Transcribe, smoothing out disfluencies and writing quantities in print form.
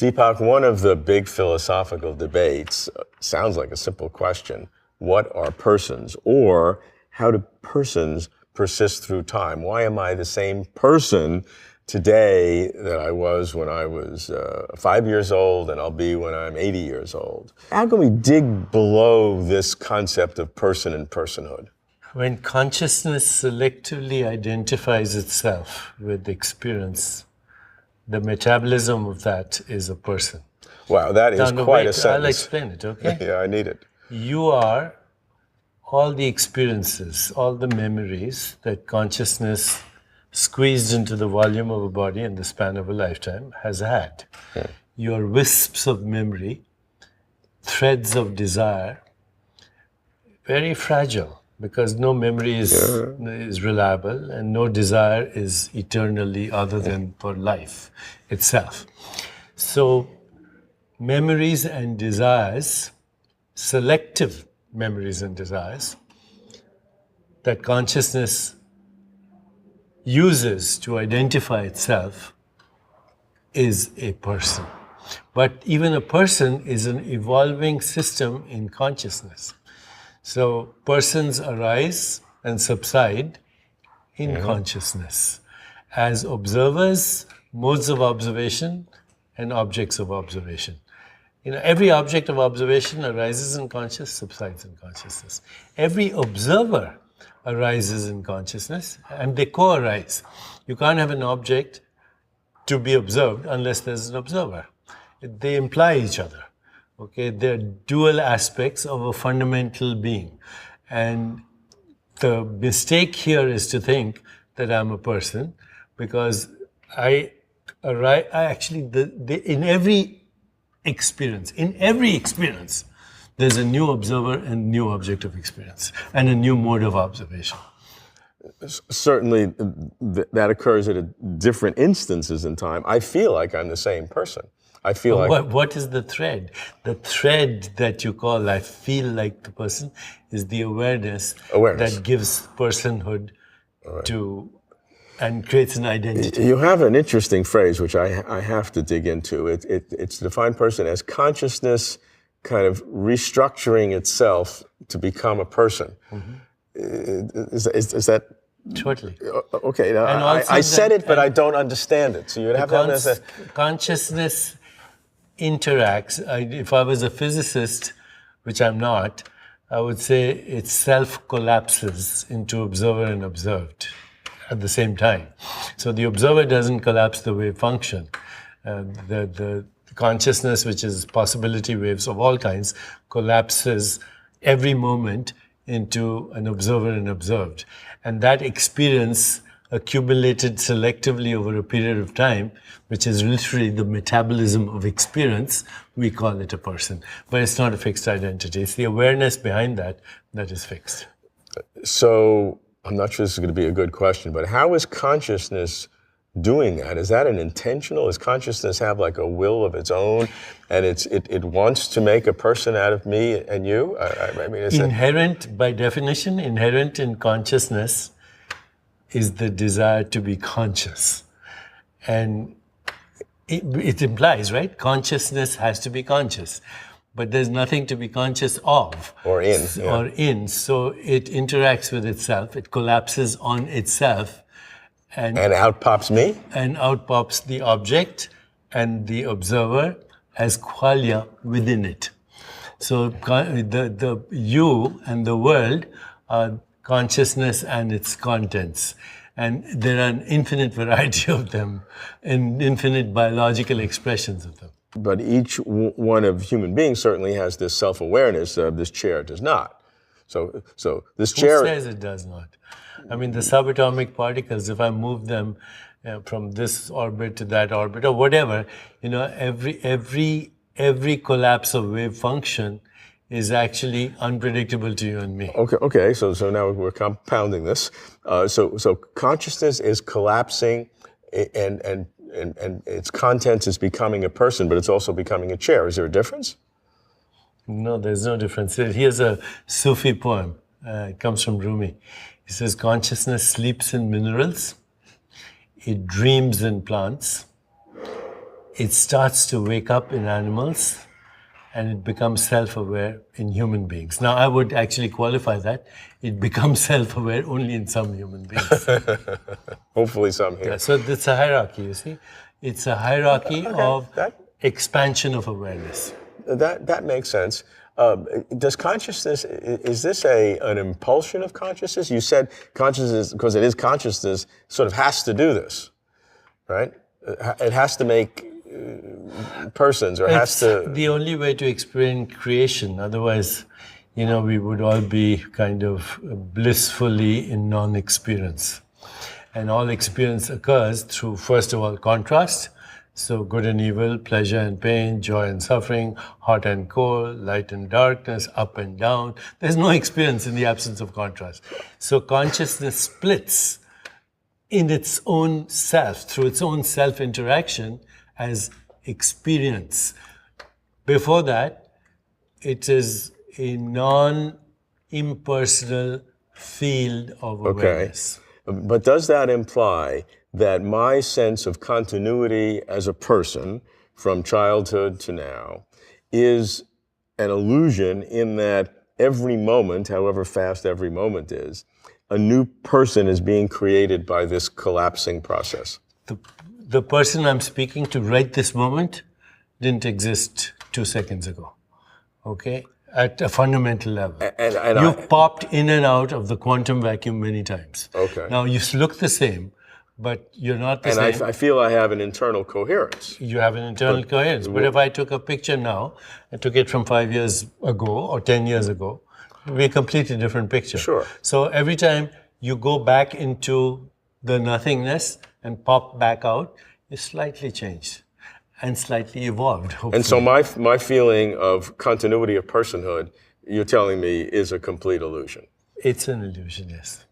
Deepak, one of the big philosophical debates sounds like a simple question. What are persons? Or how do persons persist through time? Why am I the same person today that I was when I was 5 years old and I'll be when I'm 80 years old? How can we dig below this concept of person and personhood? When consciousness selectively identifies itself with experience, the metabolism of that is a person. Wow, that is quite a sentence. I'll explain it, okay? Yeah, I need it. You are all the experiences, all the memories that consciousness squeezed into the volume of a body in the span of a lifetime has had. Your wisps of memory, threads of desire, very fragile, because no memory is reliable and no desire is eternally other than for life itself. So memories and desires, selective memories and desires that consciousness uses to identify itself is a person. But even a person is an evolving system in consciousness. So persons arise and subside in consciousness as observers, modes of observation, and objects of observation. Every object of observation arises in consciousness, subsides in consciousness. Every observer arises in consciousness, and they co-arise. You can't have an object to be observed unless there's an observer. They imply each other. Okay, they're dual aspects of a fundamental being. And the mistake here is to think that I'm a person, because in every experience, there's a new observer and new object of experience and a new mode of observation. Certainly that occurs at different instances in time. I feel like I'm the same person. I feel What is the thread? The thread that you call I feel like the person is the awareness. That gives personhood and creates an identity. You have an interesting phrase which I have to dig into. It's defined person as consciousness kind of restructuring itself to become a person. Is that... Totally. Okay, now I said it, but I don't understand it. So you would have to consciousness interacts. If I was a physicist, which I'm not, I would say it self-collapses into observer and observed at the same time. So the observer doesn't collapse the wave function. The consciousness, which is possibility waves of all kinds, collapses every moment into an observer and observed. And that experience accumulated selectively over a period of time, which is literally the metabolism of experience, we call it a person. But it's not a fixed identity. It's the awareness behind that is fixed. So I'm not sure this is going to be a good question, but how is consciousness doing that? Is that an intentional? Does consciousness have like a will of its own, and it wants to make a person out of me and you? I mean, by definition, inherent in consciousness is the desire to be conscious. And it implies, right? Consciousness has to be conscious. But there's nothing to be conscious of. Or in. So it interacts with itself. It collapses on itself. And out pops me? And out pops the object and the observer as qualia within it. So the you and the world are consciousness and its contents. And there are an infinite variety of them and infinite biological expressions of them. But each one of human beings certainly has this self-awareness. This chair does not. So this chair... Who says it does not? I mean, the subatomic particles, if I move them from this orbit to that orbit or whatever, every collapse of wave function is actually unpredictable to you and me. Okay. So now we're compounding this. So consciousness is collapsing, and its contents is becoming a person, but it's also becoming a chair. Is there a difference? No, there's no difference. Here's a Sufi poem. It comes from Rumi. He says, consciousness sleeps in minerals. It dreams in plants. it starts to wake up in animals and it becomes self-aware in human beings. Now, I would actually qualify that. It becomes self-aware only in some human beings. Hopefully some here. Yeah, so it's a hierarchy, you see. It's a hierarchy of expansion of awareness. That makes sense. Does consciousness, is this an impulsion of consciousness? You said consciousness, because it is consciousness, sort of has to do this, right? It has to make persons, or has to... It's the only way to explain creation. Otherwise, we would all be kind of blissfully in non-experience. And all experience occurs through, first of all, contrast. So good and evil, pleasure and pain, joy and suffering, hot and cold, light and darkness, up and down. There's no experience in the absence of contrast. So consciousness splits in its own self, through its own self-interaction as experience. Before that, it is a non-impersonal field of awareness. But does that imply that my sense of continuity as a person from childhood to now is an illusion, in that every moment, however fast every moment is, a new person is being created by this collapsing process? The person I'm speaking to right this moment didn't exist 2 seconds ago, okay? At a fundamental level. You've popped in and out of the quantum vacuum many times. Okay. Now, you look the same, but you're not the same. And I feel I have an internal coherence. You have an internal coherence. But if I took a picture now, I took it from 5 years ago or 10 years ago, it would be a completely different picture. Sure. So every time you go back into the nothingness and pop back out, it's slightly changed and slightly evolved, hopefully. And so my feeling of continuity of personhood, you're telling me, is a complete illusion. It's an illusion, yes.